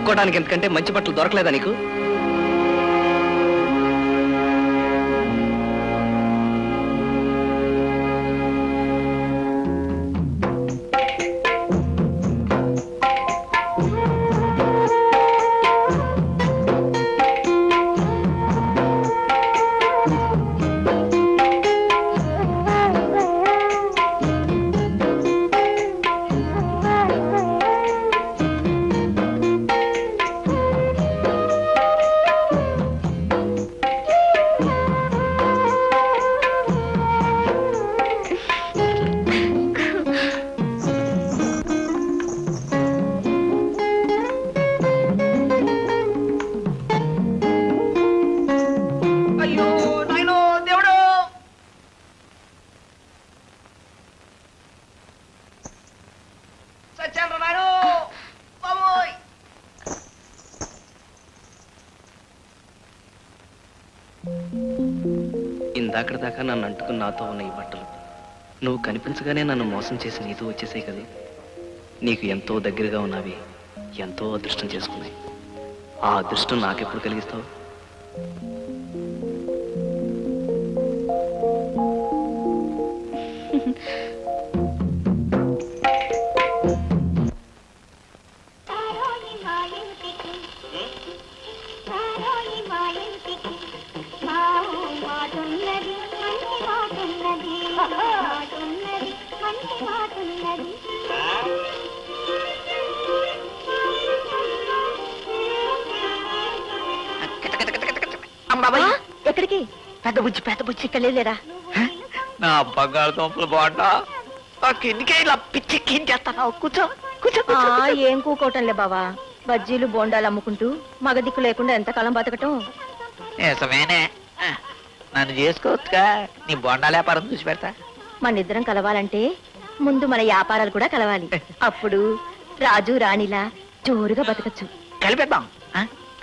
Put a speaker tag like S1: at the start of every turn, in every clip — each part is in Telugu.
S1: తొడుక్కోవడానికి ఎందుకంటే మంచి బట్టలు దొరకలేదా నీకు? ఇందాకటి దాకా నన్ను అంటుకుని నాతో ఉన్న ఈ బట్టలు నువ్వు కనిపించగానే నన్ను మోసం చేసి నీతో వచ్చేసాయి కదా. నీకు ఎంతో దగ్గరగా ఉన్నవి ఎంతో అదృష్టం చేసుకున్నాయి. ఆ అదృష్టం నాకెప్పుడు కలిగిస్తావు?
S2: ఎక్కడికి? పెద్ద బుజ్జి ఇక్కడ లేరా?
S1: నా బంగారు తోపులు బాట ఇలా పిచ్చెక్కించేస్తాను. కూర్చో కూర్చో.
S2: ఏం కూకోవటంలే బావా, బజ్జీలు బోండాలు అమ్ముకుంటూ మగ దిక్కు లేకుండా ఎంతకాలం బతకటం?
S1: నిజమేనే, నన్ను చేసుకోవచ్చుగా, నీ బొండాల వ్యాపారం చూసి పెడతా.
S2: మన ఇద్దరం కలవాలంటే ముందు మన వ్యాపారాలు కూడా కలవాలి. అప్పుడు రాజు రాణిలా జోరుగా బతకచ్చు.
S1: కలిపేద్దాం,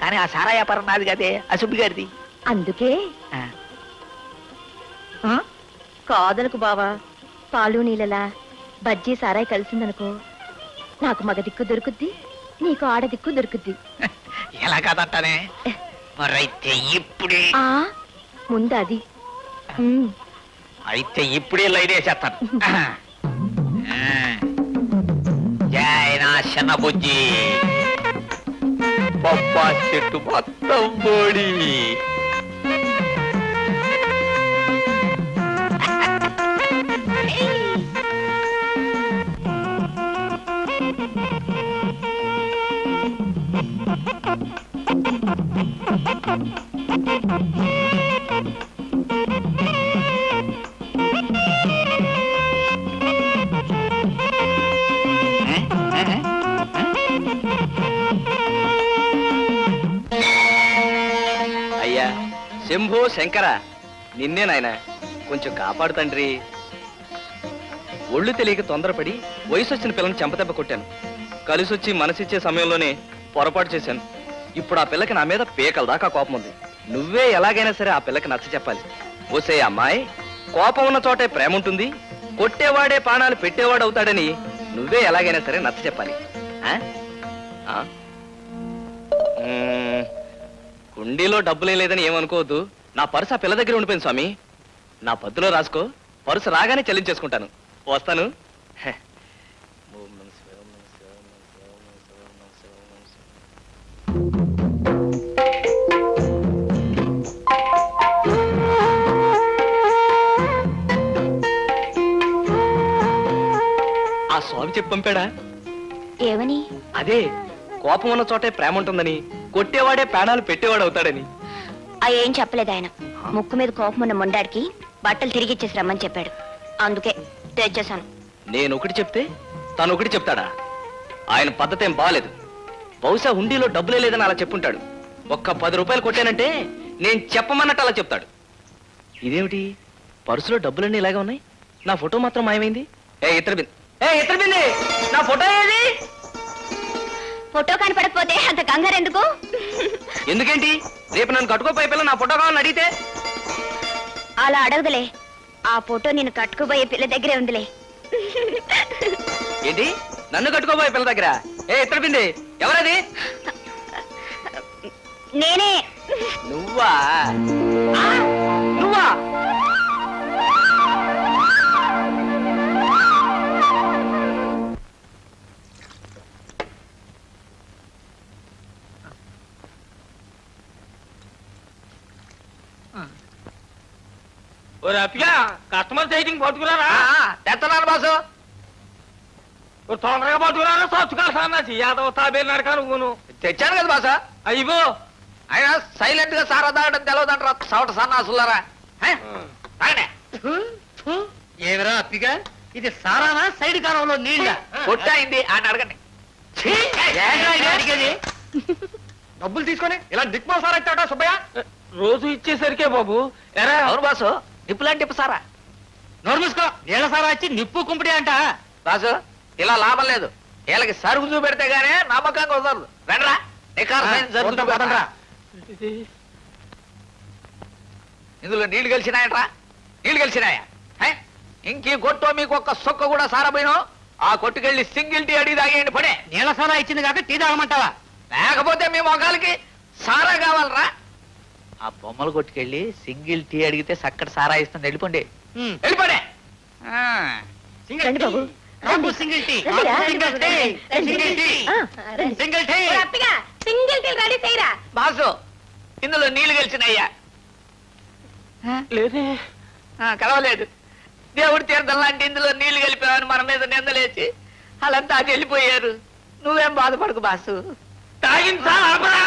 S1: కానీ ఆ సారా వ్యాపారం నాది కదే, ఆ సుబ్బి గారిది.
S2: అందుకే కాదలకు బావా, పాలు నీళ్ళలా బజ్జీ సారాయి కలిసిందనుకో, నాకు మగ దిక్కు దొరుకుద్ది, నీకు ఆడ దిక్కు దొరుకుద్ది.
S1: ఎలా కాదంటానే? మరైతే ఇప్పుడే
S2: ముందు అది.
S1: అయితే ఇప్పుడే లైన్ వేసేస్తాను. జై నా చిన్న బుజ్జి, పప్పా చెట్టు మొత్తం బోడి. అయ్యా శంభో శంకర, నిన్నే నాయన, కొంచెం కాపాడు తండ్రి. ఒళ్ళు తెలియక తొందరపడి వయసు వచ్చిన పిల్లని చెంపదెబ్బ కొట్టాను. కలిసొచ్చి మనసిచ్చే సమయంలోనే పొరపాటు చేశాను. ఇప్పుడు ఆ పిల్లకి నా మీద పీకల దాకా కోపం ఉంది. నువ్వే ఎలాగైనా సరే ఆ పిల్లకి నచ్చ చెప్పాలి. ఓసే అమ్మాయి, కోపం ఉన్న చోటే ప్రేమ ఉంటుంది, కొట్టేవాడే ప్రాణాలు పెట్టేవాడు అవుతాడని నువ్వే ఎలాగైనా సరే నచ్చ చెప్పాలి. కుండీలో డబ్బులే లేదని ఏమనుకోవద్దు. నా పర్సు ఆ పిల్ల దగ్గర ఉండిపోయింది స్వామి. నా పద్దులో రాసుకో, పర్సు రాగానే చెల్లించేసుకుంటాను. వస్తాను. ఆ స్వామి చెప్పి పంపాడా?
S2: ఏమని?
S1: అదే, కోపం ఉన్న చోటే ప్రేమ ఉంటుందని, కొట్టేవాడే ప్రాణాలు పెట్టేవాడు అవుతాడని.
S2: ఏం చెప్పలేదు ఆయన. ముక్కు మీద కోపం ఉన్న మొండాడికి బట్టలు తిరిగిచ్చేసి రమ్మని చెప్పాడు. అందుకే తెచ్చేశాను.
S1: నేను ఒకటి చెప్తే తను ఒకటి చెప్తాడా? ఆయన పద్ధతి ఏం బాగాలేదు. బహుశా హుండీలో డబ్బులే లేదని అలా చెప్పుంటాడు. ఒక్క 10 రూపాయలు కొట్టానంటే నేను చెప్పమన్నట్టు అలా చెప్తాడు. ఇదేమిటి, పర్సులో డబ్బులన్నీ ఇలాగే ఉన్నాయి, నా ఫోటో మాత్రం మాయమైంది. ఇతర బింది, నా ఫోటో ఏది?
S2: ఫోటో కనపడకపోతే అంత కంగారు ఎందుకు?
S1: ఎందుకేంటి, రేపు నన్ను కట్టుకోపోయే పిల్ల నా ఫోటో కావాలని అడిగితే?
S2: అలా అడగదులే, ఆ ఫోటో నేను కట్టుకోబోయే పిల్ల దగ్గరే ఉందిలే.
S1: ఏంటి, నన్ను కట్టుకోబోయే పిల్ల దగ్గర? ఇతర బింది, ఎవరది?
S2: నేనే.
S1: నువ్వా? నువ్వా?
S3: ఒరే అప్పిగా కస్టమర్ సైటింగ్ పట్టుకురారా.
S1: తెస్తున్నాను బాసు.
S3: తొందరగా పట్టుకురారా. సచ్చుకాల్సి యాదవ తాబేలు నడక నువ్వును.
S1: తెచ్చాను కదా బాసా.
S3: అయ్యో
S1: ఆయన సైలెంట్ గా సారా తాగడం తెలవదంటారా సవట సన్నాసులారా.
S4: ఏమిరా అప్పిగా ఇది సారానా సైడ్ కాలంలో నీళ్ళ
S1: కొట్టయింది అని అడగండి.
S4: అడిగేది
S3: డబ్బులు తీసుకొని ఇలా దిక్మా సారా సుబ్బయ్య. రోజు ఇచ్చేసరికే బాబు. ఎరా
S1: అవును బాసు, నిప్పులాంటి నిప్పు సారా.
S4: నోరు మూసుకో. నీళ్ళ సారా వచ్చి నిప్పు కుంపిడి అంట.
S1: బాసు ఇలా లాభం లేదు. వీళ్ళకి సరుకు చూపెడితే గానీ నమ్మకంగా కుదరదు. రండ్రా
S4: వద్దాం, పదండ్రా.
S1: ఇందులో నీళ్లు కలిసినాయట్రా. నీళ్లు కలిసినాయా? ఇంకీ కొట్టో మీకు ఒక్క సొక్క కూడా సారపోయినా ఆ కొట్టుకెళ్ళి సింగిల్ టీ అడిగి తాగేయండి పడే.
S4: నీళ్ళ సారా ఇచ్చింది కాబట్టి టీ తాగమంటావా?
S1: లేకపోతే మీ మొగాలకి సారా కావాలరా. ఆ బొమ్మలు కొట్టుకెళ్ళి సింగిల్ టీ అడిగితే సక్కటి సారా ఇస్తుంది. వెళ్ళిపోండి, వెళ్ళిపోండి.
S2: రండి బాబు,
S4: నాకు సింగిల్ టీ.
S2: రండిరా.
S4: Single tea. Single tea. Single tea.
S2: Single tea ready చేయరా.
S1: బాసు ఇందులో నీళ్లు కలిసినాయ్యా.
S3: లేదే.
S1: కలవలేదు. దేవుడి తీర్థం లాంటి ఇందులో నీళ్లు కలిపావని మన మీద నిందలేసి వాళ్ళంతా అటు వెళ్ళిపోయారు. నువ్వేం బాధపడకు బాసు.
S3: తాగింది సార్ ఆపరా.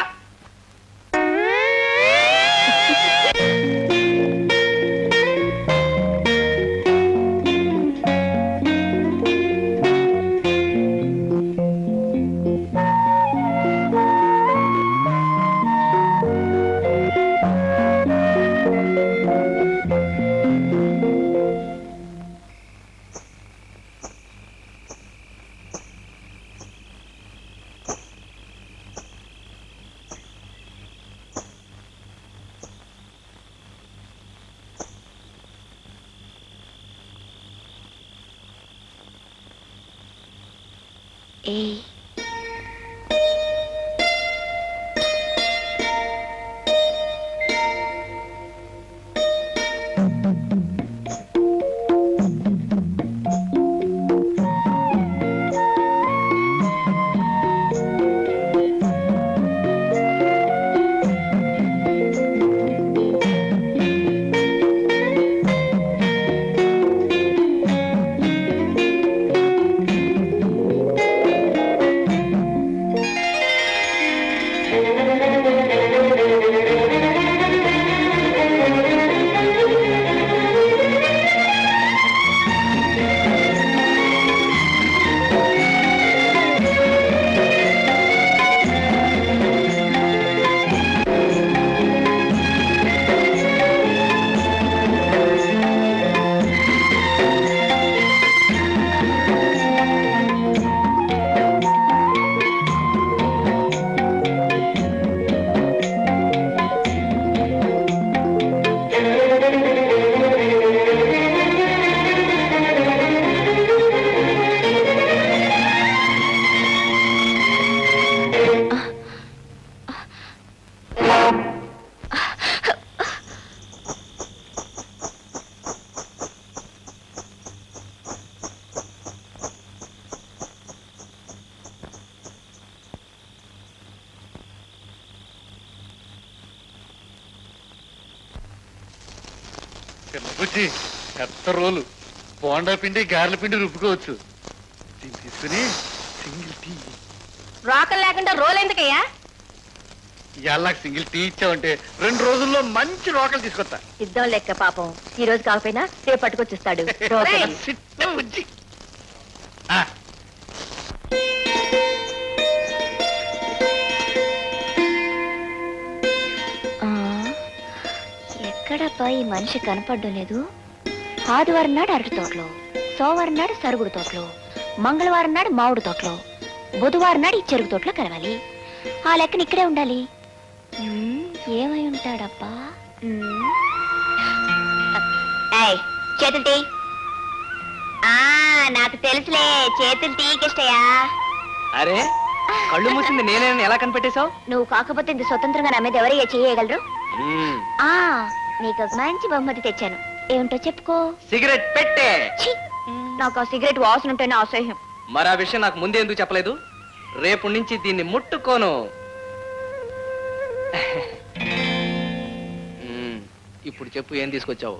S4: చిన్నబుచ్చి పెద్ద రోలు బోండా పిండి గారెల పిండి రుబ్బుకోవచ్చు. దీన్ని తీసుకుని సింగిల్ టీ.
S2: రోకలు లేకుండా రోల్ ఎందుకయ్యా?
S4: ఇవాళ నాకు సింగిల్ టీ ఇచ్చావంటే 2 రోజుల్లో మంచి రోకలు తీసుకొస్తా.
S2: ఇద్దాం లెక్క పాపం. ఈ రోజు కాకపోయినా రేపు పట్టుకొచ్చిస్తాడు రోకలి.
S4: చిన్న బుజ్జి.
S2: ఎక్కడబ్బా ఈ మనిషి కనపడడం లేదు? ఆదివారం నాడు అరటి తోటలో, సోమవారం నాడు సరుగుడు తోటలో, మంగళవారం నాడు మామిడి తోటలో, బుధవారం నాడు ఈ చెరుకు తోటలో కలవాలి. ఆ లెక్కన ఇక్కడే ఉండాలి. ఏమై ఉంటాడబ్బా? చేతులు టీ. నాకు తెలుసులే, చేతులు టీకిష్టయా.
S1: అరే కళ్ళు మూసింది నేనేనని ఎలా కనిపెట్టేశావు?
S2: నువ్వు కాకపోతే ఇంత స్వతంత్రంగా నా మీద ఎవరయ్యా చేయగలరు? ఆ నీకు ఒక మంచి బహుమతి తెచ్చాను. ఏమిటో చెప్పుకో.
S1: సిగరెట్ పెట్టే.
S2: ఛీ, నాకు ఆ సిగరెట్ వాసన ఉంటేనే అసహ్యం.
S1: మరి ఆ విషయం నాకు ముందే ఎందుకు చెప్పలేదు? రేపు నుంచి దీన్ని ముట్టుకోను. ఇప్పుడు చెప్పు, ఏం తీసుకొచ్చావు?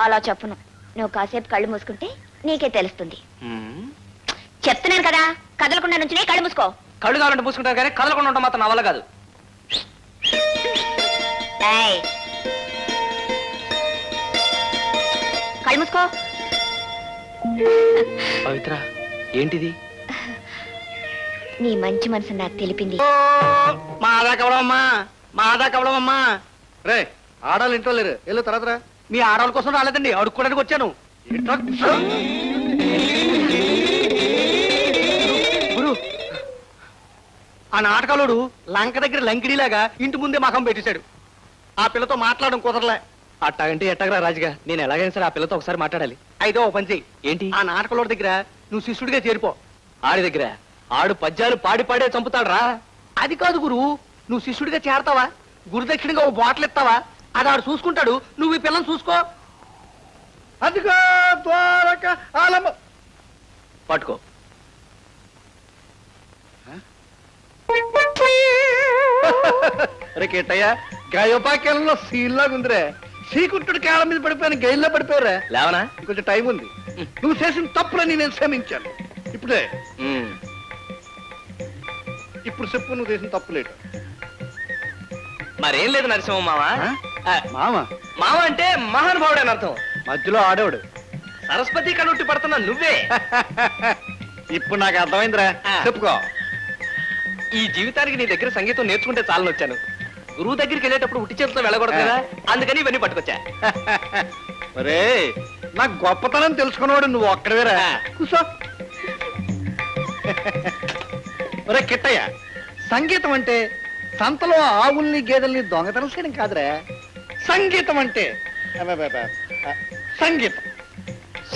S2: అలా చెప్పను. నువ్వు కాసేపు కళ్ళు మూసుకుంటే నీకే తెలుస్తుంది. చెప్తున్నాను కదా, కదలకుండా నుంచి కళ్ళు మూసుకో.
S1: కళ్ళు కావాలంటే మూసుకుంటారు కానీ కదలకుండా ఉండడం మాత్రం నా వల్ల కాదు.
S2: ఏయ్, కళ్ళు మూసుకో.
S1: పవిత్ర, ఏంటిది?
S2: నీ మంచి మనసు నాకు తెలిపింది.
S3: మాదా కవడమ్మా, మాదా కవడమ్మా.
S4: రే ఆడాలి ఇంట్లో లేరు, వెళ్ళు తర్వాత రా.
S3: మీ ఆడవాళ్ళ కోసం రాలేదండి, అడుక్కోడానికి వచ్చాను. గురు, ఆ నాటకాలోడు లంక దగ్గర లంకిడిలాగా ఇంటి ముందే మకం పెట్టేశాడు. ఆ పిల్లతో మాట్లాడడం కుదరలే.
S1: అట్టాగంటే ఎట్టగరా రాజుగా, నేను ఎలాగైనా సరే ఆ పిల్లతో ఒకసారి మాట్లాడాలి.
S3: అయితే ఓ పని చెయ్యి.
S1: ఏంటి?
S3: ఆ నాటకలోడి దగ్గర నువ్వు శిష్యుడిగా చేరిపో.
S1: ఆడి దగ్గర ఆడు పద్యాలు పాడి పాడే చంపుతాడు రా.
S3: అది కాదు గురు, నువ్వు శిష్యుడిగా చేరతావా, గురుదక్షిణగా ఓ బాటిల్ ఇస్తావా, అది ఆడు చూసుకుంటాడు, నువ్వు ఈ పిల్లని చూసుకో.
S4: అదిగో ద్వారక ఆలమ్మ.
S1: పట్టుకో.
S4: అరే కేటయ్య, గాయోపాకేలంలో సీన్ లాగా ఉందిరే. శ్రీకుంఠుడి కేళ మీద పడిపోయాను, గైల్లో పడిపోయారా.
S1: లేవనా?
S4: కొంచెం టైం ఉంది. నువ్వు చేసిన తప్పులని నేను క్షమించాను. ఇప్పుడే ఇప్పుడు చెప్పు, నువ్వు చేసిన తప్పులేటు.
S1: మరేం లేదు నరసింహ మామ.
S4: మామ
S1: మామ అంటే మహానుభావుడు అని అర్థం.
S4: మధ్యలో ఆడేవాడు.
S1: సరస్వతి కనుట్టి పడుతున్నా నువ్వే.
S4: ఇప్పుడు నాకు అర్థమైందిరా, చెప్పుకో.
S1: ఈ జీవితానికి నీ దగ్గర సంగీతం నేర్చుకుంటే చాలని వచ్చాను. గురువు దగ్గరికి వెళ్ళేటప్పుడు ఉట్టి చేతితో వెళ్ళకూడదు కదా, అందుకని ఇవన్నీ పట్టుకొచ్చా.
S4: మరే నాకు గొప్పతనం తెలుసుకున్నవాడు నువ్వు ఒక్కడవేరా. కూసో. ఒరే కిట్టయ్య, సంగీతం అంటే సంతలో ఆవుల్ని గేదెల్ని దొంగతనం చేయడం కాదురా. సంగీతం అంటే సంగీతం.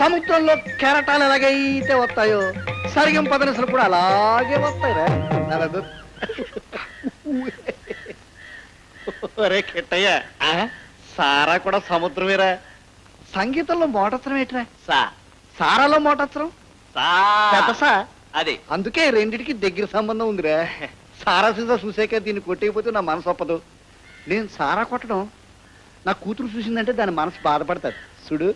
S4: సముద్రంలో కెరటాలు ఎలాగైతే వస్తాయో సరిగం పదనసలు కూడా అలాగే వస్తాయిరా. ఒరే కిట్టయ్య, సారా కూడా సముద్రమేరా. సంగీతంలో మోటత్రం ఏంట్రా? సారాలో మోటత్రం పెద్దసా.
S1: అది
S4: అందుకే రెండిటికి దగ్గర సంబంధం ఉందిరా. సారా సీసా చూసాక దీన్ని కొట్టేయకపోతే నా మనసు ఒప్పదు. నేను సారా కొట్టడం నా కూతురు చూసిందంటే దాని మనసు బాధపడతాది. చూడు,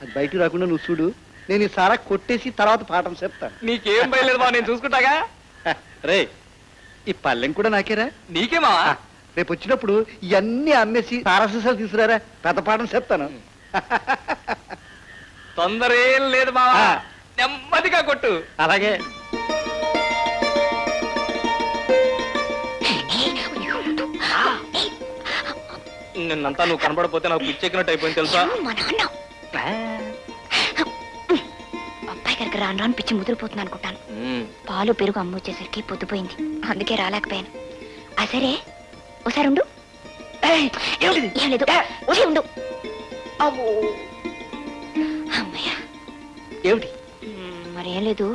S4: అది బయట రాకుండా నువ్వు చూడు. నేను ఈ సారా కొట్టేసి తర్వాత పాఠం చెప్తాను.
S1: నీకేం బయలేదు బా, నేను చూసుకుంటాగా.
S4: రే, ఈ పల్లెం కూడా నాకేరా.
S1: నీకేమా?
S4: రేపు వచ్చినప్పుడు ఇవన్నీ అమ్మేసి సారా సీసాలు తీసుకురారా, పెద్ద పాఠం చెప్తాను.
S1: తొందర ఏం లేదు బావా, నెమ్మదిగా కొట్టు.
S4: అలాగే.
S1: నిన్నంతా నువ్వు కనబడపోతే నాకు పిచ్చెక్కినట్టు అయిపోయింది తెలుసా.
S2: మా నాన్న అబ్బాయి గారికి రాను రాను పిచ్చి ముదిరిపోతుంది అనుకుంటాను. పాలు పెరుగు అమ్మ వచ్చేసరికి పొద్దుపోయింది, అందుకే రాలేకపోయాను. సరే ఒకసారి ఉండు. ఏం లేదు, వచ్చి ఉండు. అమ్మయ్యా.
S1: ఏమిటి?
S2: మరేం లేదు,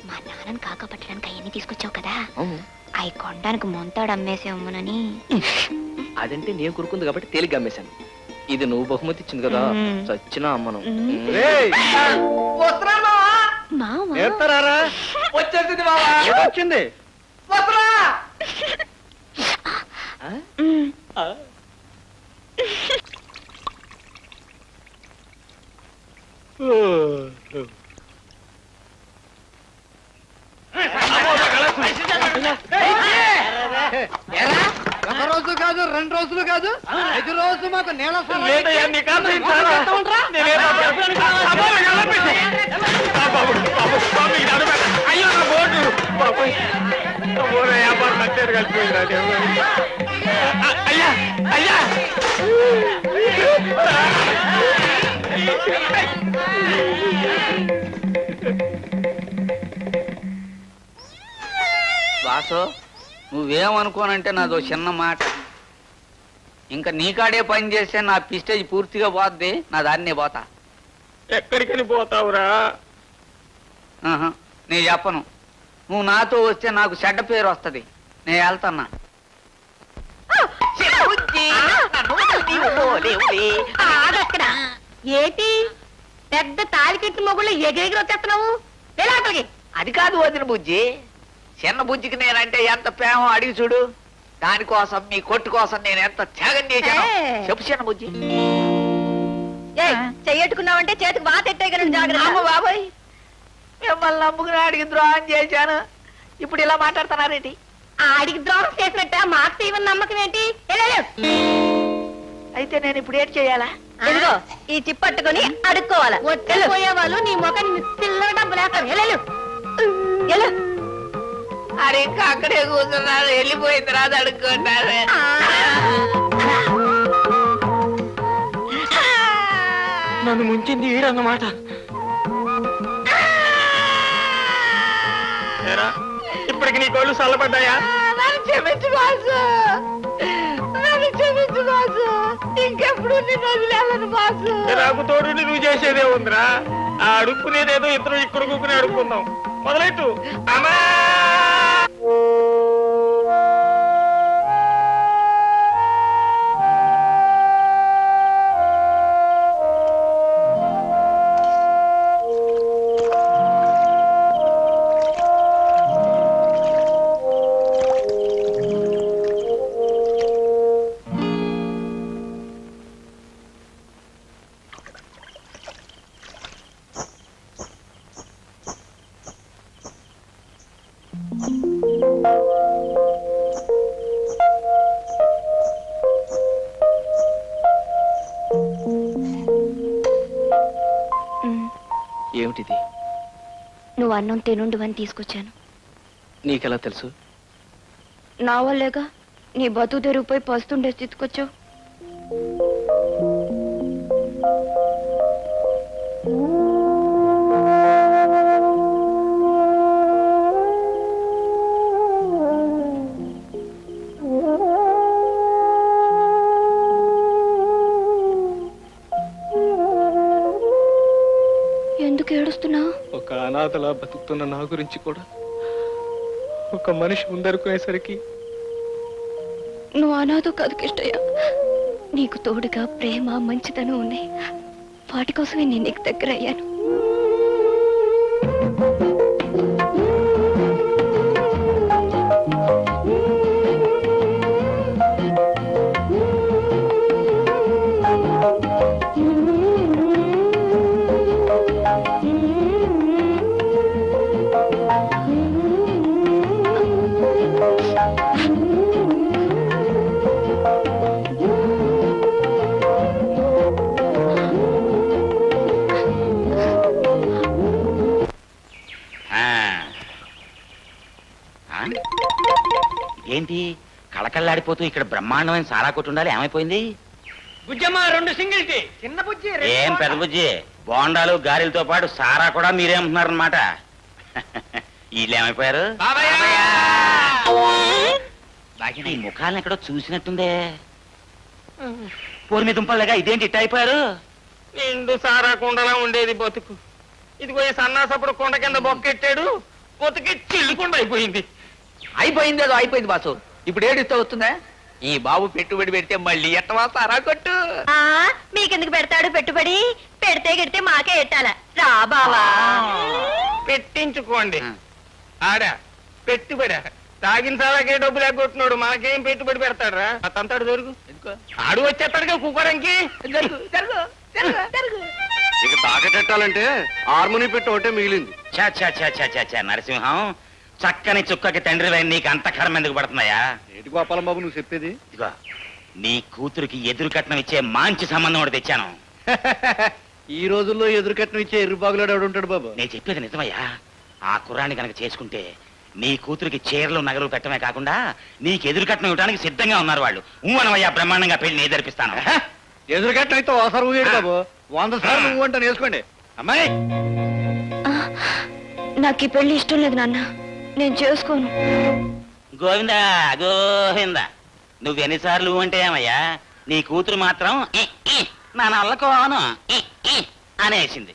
S2: మా నాన్నని కాక పట్టడానికి అవన్నీ తీసుకొచ్చావు కదా, అవి కొనడానికి మొంతాడు అమ్మేసేమోనని.
S1: అదంటే నేను కొరుకుంది కాబట్టి తేలిగ్గా అమ్మేశాను. ఇది నువ్వు బహుమతి ఇచ్చింది కదా, చచ్చినా అమ్మను. వచ్చేసింది బావా.
S4: వచ్చింది. ఒక రోజు కాదు, 2 రోజులు కాదు, 5 రోజులు మాకు నేల
S3: అయ్యా అయ్యా,
S5: వాసు, నువ్వేమనుకోనంటే నాదో చిన్న మాట. ఇంకా నీకాడే పని చేస్తే నా పిస్టేజ్ పూర్తిగా పోద్ది, నా దాన్నే పోతా.
S3: ఎక్కడికని పోతావురా?
S5: నేను చెప్పను. నువ్వు నాతో వస్తే నాకు చెడ్డ పేరు వస్తది. నేను వెళ్తున్నా.
S6: ఆగక్కడ ఏటి పెద్ద తాలికెట్టి మొగుళ్ళు ఎగిరెగిరి వచ్చేస్తున్నావు వెళ్ళాలి.
S5: అది కాదు వదిన బుజ్జి, చిన్న బుజ్జికి నేనంటే ఎంత ప్రేమ అడిగి చూడు. దానికోసం మీ కొట్టు కోసం నేను ఎంత త్యాగం చేశాను చెప్పు చిన్న బుజ్జి.
S6: చెయ్యట్టుకున్నావంటే చేతికి వాత ఎట్టేయగలను
S5: అమ్మ
S6: జాగ్రత్త.
S5: బాబాయ్, మిమ్మల్ని నమ్ముకుని అడిగి ద్రోహం చేశాను, ఇప్పుడు ఇలా మాట్లాడుతున్నారేంటి?
S6: ఆడికి ద్రోహం చేసినట్ట మాకు తీవని నమ్మకం ఏంటి?
S5: అయితే నేను ఇప్పుడు ఏంటి చేయాలా?
S6: ఇదిగో ఈ చిప్పట్టుకొని అడుక్కోవాలా. పోయే వాళ్ళు నీ మొఖం పిల్లల డబ్బు లేక
S5: అది ఇంకా అక్కడే కూర్చున్నారు, వెళ్ళిపోయిన తర్వాత అడుక్కుంటారు.
S3: నన్ను ముంచింది ఈడన్నమాట. ఇప్పటికి నీ కోళ్ళు చల్లబడ్డాయా?
S5: నన్ను క్షమించు బాసు, నన్ను క్షమించు బాసు, ఇంకెప్పుడు నిన్ను వదిలేను బాసు.
S3: నాకు తోడు నువ్వు చేసేదే ఉందిరా. ఆ అడుక్కునేదేదో ఇద్దరు ఇక్కడ కూకుని అడుక్కుందాం. మొదలెట్టు. అమ్మా
S1: ఏమిటిది?
S2: నువ్వు అన్నం తినుండు అని తీసుకొచ్చాను.
S1: నీకెలా తెలుసు?
S2: నా వల్లేగా నీ బతు తెరిగిపోయి పస్తుండే స్థితికొచ్చావు. ఎందుకు ఏడుస్తున్నావు?
S3: ఒక అనాథలా బతుకుతున్న నా గురించి కూడా ఒక మనిషి ముందరుకునేసరికి
S2: నువ్వు అనాథో కాదు కిష్టయ్య. నీకు తోడుగా ప్రేమ మంచితనం ఉన్నాయి. వాటి కోసమే నేను నీకు దగ్గర అయ్యాను.
S7: ఏంటి కళకళ్ళాడిపోతూ ఇక్కడ బ్రహ్మాండమైన సారా కొట్టు ఉండాలి, ఏమైపోయింది?
S3: Bujjamma 2 single tea. చిన్న బుజ్జి
S7: ఏం పెద్ద బుజ్జి, బోండాలు గారెలతో పాటు సారా కూడా మీరేమంటున్నారనమాట. వీళ్ళు ఏమైపోయారు? ఈ ముఖాలను ఎక్కడో చూసినట్టుందే. పోరు మీద దుంపలేగా ఇదేంటి ఇట్ట అయిపోయారు?
S3: నిండు సారా కుండలా ఉండేది బతుకు. ఇదిగో ఈ సన్నాసప్పుడు కొండ కింద బొక్కెట్టాడు, బతుకి చిల్లుకుండా అయిపోయింది.
S5: అయిపోయిందేదో అయిపోయింది బాసు, ఇప్పుడు ఏడిస్తే వస్తుందా? ఈ బాబు పెట్టుబడి పెడితే మళ్ళీ ఎట్టవా సారా కొట్టు.
S6: మీకెందుకు పెడతాడు పెట్టుబడి? పెడితే గిడితే మాకే ఎట్టాల. రా బావా.
S3: పెట్టించుకోండి. ఆడా పెట్టుబడి తాగిన సారాకే డబ్బులు ఎగ్గొట్టున్నాడు, మనకేం పెట్టుబడి పెడతాడురా? తంతాడు జరుగు, ఆడు వచ్చేస్తాడుగా కుక్కరంకి.
S5: జరుగు జరుగు జరుగు జరుగు.
S4: ఇక తాకటెట్టాలంటే హార్మోని పెట్టి ఒకటే మిగిలింది.
S7: చా చా చా చా చా చా నరసింహం, చక్కని చుక్కకి తండ్రి నీకు అంత కర్మ ఎందుకు పడుతున్నాయా?
S4: ఏటి గోపాలం బాబు నువ్వు చెప్పేది?
S7: ఇదిగో నీ కూతురికి ఎదురు కట్నం ఇచ్చే మంచి సంబంధం ఒకటి తెచ్చాను.
S4: ఈ రోజుల్లో ఎదురు కట్నం ఇచ్చే ఎర్రుబాగులాడు ఎవడు ఉంటాడు బాబు?
S7: నేను చెప్పేది నిజమయ్యా. ఆ కుర్రాన్ని కనుక చేసుకుంటే నీ కూతురికి చీరలు నగలు పెట్టడమే కాకుండా నీకు ఎదురు కట్నం ఇవ్వడానికి సిద్ధంగా ఉన్నారు వాళ్ళు. అనవయ్యా, బ్రహ్మాండంగా పెళ్లి నేను జరిపిస్తాను.
S4: ఎదురు కట్నం అయితే ఓసారి ఊగాడు బాబు, 100 సార్లు నువ్వు అంటాను వేసుకోండి. అమ్మాయి
S2: నాకు ఈ పెళ్లి ఇష్టం లేదు నాన్న, నేను చేసుకోను.
S7: గోవిందా గోవిందా, నువ్వెన్నిసార్లు అంటే ఏమయ్యా, నీ కూతురు మాత్రం నా నల్లకోను అనేసింది.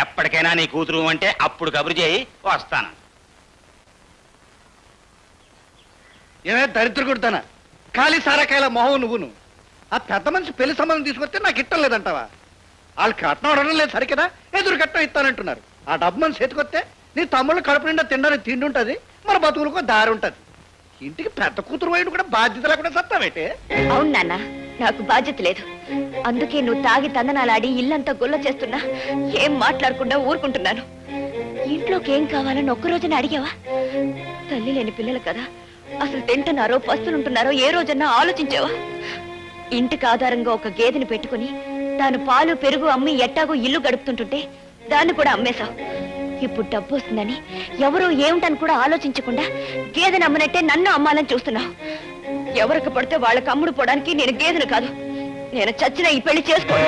S7: ఎప్పటికైనా నీ కూతురు అంటే అప్పుడు కబురు చేయి, వస్తాను.
S4: ఏమే దరిద్ర కొడతానా ఖాళీ సారాకాయల మొహం నువ్వును. ఆ పెద్ద మనిషి పెళ్లి సంబంధం తీసుకొస్తే నాకు ఇట్టం లేదంటావా? వాళ్ళు కట్నం అడగడం లేదు సరికదా, ఎదురు కట్నం ఇస్తానంటున్నారు. ఆ డబ్బు మనిషి చేతికొస్తే నీ తమ్ముళ్ళు కడుపు నిండా తినడానికి తిండి ఉంటుంది, మన బతుకులకు దారి ఉంటుంది. ఇంటికి పెద్ద కూతురు వైపు కూడా బాధ్యత లేకుండా సత్తావేటే.
S2: అవును నాన్న, నాకు బాధ్యత లేదు. అందుకే నువ్వు తాగి తందనాలాడి ఇల్లంతా గుల్ల చేస్తున్నా ఏం మాట్లాడకుండా ఊరుకుంటున్నాను. ఇంట్లోకి ఏం కావాలని ఒక్కరోజున అడిగావా? తల్లి లేని పిల్లలు కదా, అసలు తింటున్నారో పస్తులుంటున్నారో ఏ రోజన్నా ఆలోచించావా? ఇంటికి ఆధారంగా ఒక గేదెని పెట్టుకుని తాను పాలు పెరుగు అమ్మి ఎట్టాగో ఇల్లు గడుపుతుంటుంటే దాన్ని కూడా అమ్మేశావు. ఇప్పుడు డబ్బు వస్తుందని ఎవరో ఏమిటని కూడా ఆలోచించకుండా గేదెని అమ్మనట్టే నన్ను అమ్మాలని చూస్తున్నావు. ఎవరికి పడితే వాళ్ళకి అమ్ముడు పోవడానికి నేను గేదెను కాదు. నేను చచ్చిన ఈ పెళ్లి చేసుకోను.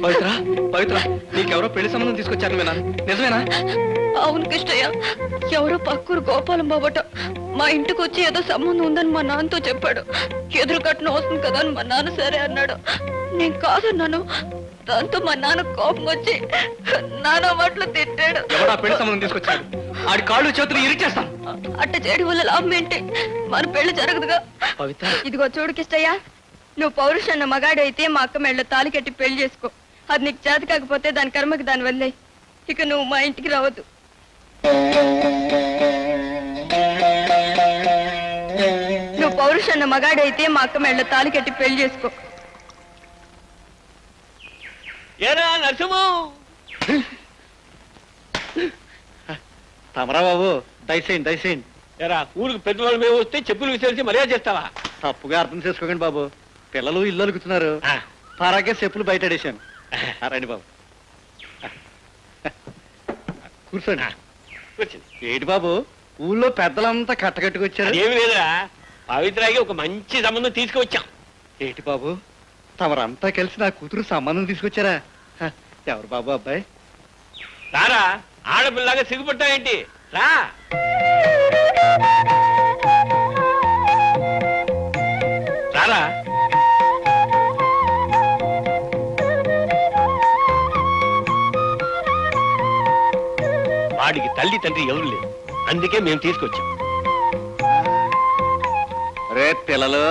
S1: పవిత్ర పవిత్ర, నీకెవరో పెళ్లి సంబంధం తీసుకొచ్చారు నిజమేనా?
S2: అవును కృష్ణయ్య, ఎవరో పక్కూరు గోపాలం బాబట మా ఇంటికి వచ్చి ఏదో సంబంధం ఉందని మా నాన్నతో చెప్పాడు. ఎదురు కట్నం వస్తుంది కదా అని మా నాన్న సరే అన్నాడు. నేను కాదన్నాను. దాంతో మా నాన్న కోపం వచ్చి నాన్న మాటలు తిట్టాడు.
S1: ఎవడా పెళ్లి సంబంధం తీసుకొచ్చాడు? ఆడి కాళ్ళు చేతులు ఇరిచేస్తాను.
S2: అట్ట చేయడం వల్ల లాభం ఏంటి? మన పెళ్లి జరగదుగా.
S1: పవిత్ర,
S6: ఇదిగో చూడు కిష్టయ్య, నువ్వు పౌరుషన్న మగాడు అయితే మా అక్క మెళ్ళ తాలి కట్టి పెళ్లి చేసుకో. అది నీకు చేత కాకపోతే దాని కర్మకి దాని వల్లే. ఇక నువ్వు మా ఇంటికి రావద్దు. నువ్వు పౌరుషన్న మగాడు అయితే మా అక్క మెళ్ళ తాలి కట్టి పెళ్లి చేసుకో.
S3: ఏరా నరసింహు, తమరా బాబు, దయచేయండి దయచేయండి.
S8: ఎరా ఊరికి పెద్దవాళ్ళు మేము వస్తే చెప్పులు విసిరేసి మర్యాద చేస్తావా?
S3: తప్పుగా అర్థం చేసుకోకండి బాబు, పిల్లలు ఇల్లు అలుగుతున్నారు.
S8: ఆ.
S3: పారాకే చెప్పులు బయట అడేశాను. రండి బాబు, కూర్చోండి.
S8: వచ్చింది.
S3: ఏంటి బాబు, ఊళ్ళో పెద్దలంతా కట్టకట్టుకొచ్చారు.
S8: ఏమి లేదురా, పవిత్రాకి ఒక మంచి సంబంధం తీసుకువచ్చాం.
S3: ఏంటి బాబు, తమరంతా కలిసి నా కూతురు సంబంధం తీసుకొచ్చారా? హ, ఎవరు బాబు అబ్బాయి?
S8: రారా, ఆడపిల్లగా సిగ్గుపట్టావేంటి? రా. రారా. వాడికి తల్లి తండ్రి ఎవరు లేరు, అందుకే మేము తీసుకొచ్చాం.
S4: రే పిల్లలు,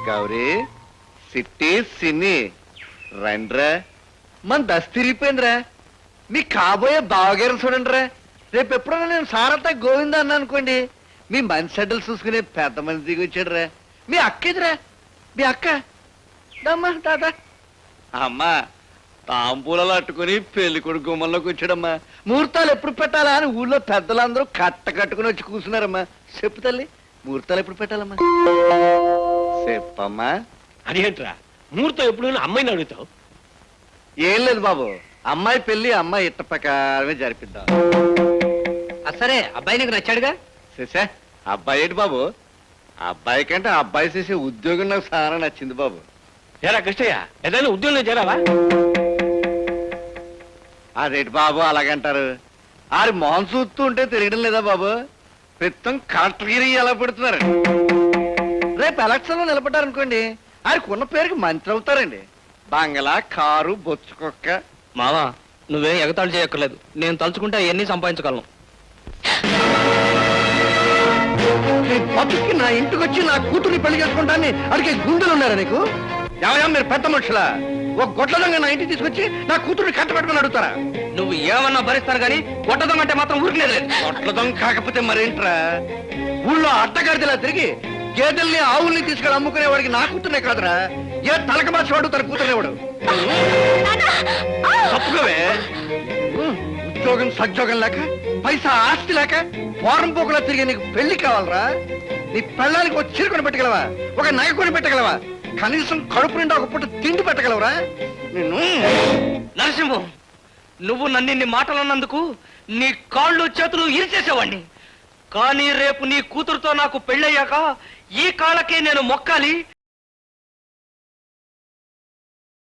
S4: గౌరీ, సిట్టి, సిన్ని, రండ్రా. మన దశ తిరిగిపోయిందిరా. మీ కాబోయే బావగారిని చూడండి రా. రేపు ఎప్పుడన్నా నేను సారత గోవింద అన్నా అనుకోండి, మీ మంచి చెడ్డలు చూసుకునే పెద్ద మంది దిగి వచ్చాడు రా. మీ అక్క ఎదురా, మీ అక్క దమ్మా దాదా. అమ్మా, తాంబూలాలు అట్టుకుని పెళ్లి కొడుకు గుమ్మంలోకి వచ్చాడమ్మా. ముహూర్తాలు ఎప్పుడు పెట్టాలా అని ఊళ్ళో పెద్దలందరూ కట్టుకుని వచ్చి కూర్చున్నారమ్మా. చెప్పు తల్లి, ముహూర్తాలు ఎప్పుడు పెట్టాలమ్మా? చెప్పమ్మా.
S8: అదేంట్రా, ముహూర్తం ఎప్పుడు అమ్మాయిని అడుగుతావు?
S4: ఏం లేదు బాబు, అమ్మాయి పెళ్లి అమ్మాయి ఇట్ట ప్రకారమే జరిపిద్దాం.
S3: సరే, అబ్బాయి నీకు నచ్చాడుగా?
S4: చేసా అబ్బాయి ఏంటి బాబు, అబ్బాయి కంటే అబ్బాయి చేసే ఉద్యోగం నాకు చాలా నచ్చింది బాబు.
S8: ఎరా కృష్ణయ్య, ఏదైనా ఉద్యోగంలో చేరావా?
S4: అదేంటి బాబు అలాగంటారు? ఆరి మొహం చూస్తూ ఉంటే తిరగడం లేదా బాబు? ప్రస్తుతం కలెక్టర్గిరి ఎలా పెడుతున్నారు. రేపు ఎలక్షన్ లో నిలబడ్డారనుకోండి, ఆరికి ఉన్న పేరుకి మంత్రి అవుతారండి. బంగళా, కారు, బొచ్చు కుక్క.
S1: మావా, నువ్వేం ఎగతాళి చేయక్కర్లేదు. నేను తలుచుకుంటే అవన్నీ సంపాదించగలను.
S4: నీ బతుక్కి నా ఇంటికి వచ్చి నా కూతుర్ని పెళ్లి చేసుకుంటాన్ని అడిగే గుండెలు ఉన్నారా నీకు? ఎవయా మీరు పెద్ద మనుషులా? ఒక గొడ్ల దొంగ నా ఇంటికి తీసుకొచ్చి నా కూతుర్ని కట్టబెట్టుకుని అడుగుతారా?
S1: నువ్వు ఏమన్నా భరిస్తాను కానీ కొట్టదం అంటే మాత్రం ఊరిలేదు.
S4: గొడ్ల దొంగ కాకపోతే మరేంట్రా? ఊళ్ళో అడ్డగాడిదలా తిరిగి గేదెల్ని ఆవుల్ని తీసుకెళ్ళి అమ్ముకునేవాడికి నా కూతుర్నే కాదురా, ఏ తలక మార్చి వాడు తన కూతుర్నేవాడు. తప్పుకోవే. ఉద్యోగం సద్యోగం లేక, పైసా ఆస్తి లేక, పోరం పోకులా తిరిగి నీకు పెళ్లి కావాలరా? నీ పెళ్ళానికి ఒక చీర కొని పెట్టగలవా? ఒక నగ కొని పెట్టగలవా? కనీసం కడుపు నిండా ఒక పూట తిండి పెట్టగలవరా? నిన్ను
S1: నరసింహం, నువ్వు నన్ను ఇన్ని మాటలు అన్నందుకు నీ కాళ్ళు చేతులు ఇరిచేసేవాడిని. కానీ రేపు నీ కూతురుతో నాకు పెళ్ళయ్యాక ఈ కాళ్ళకే నేను మొక్కాలి,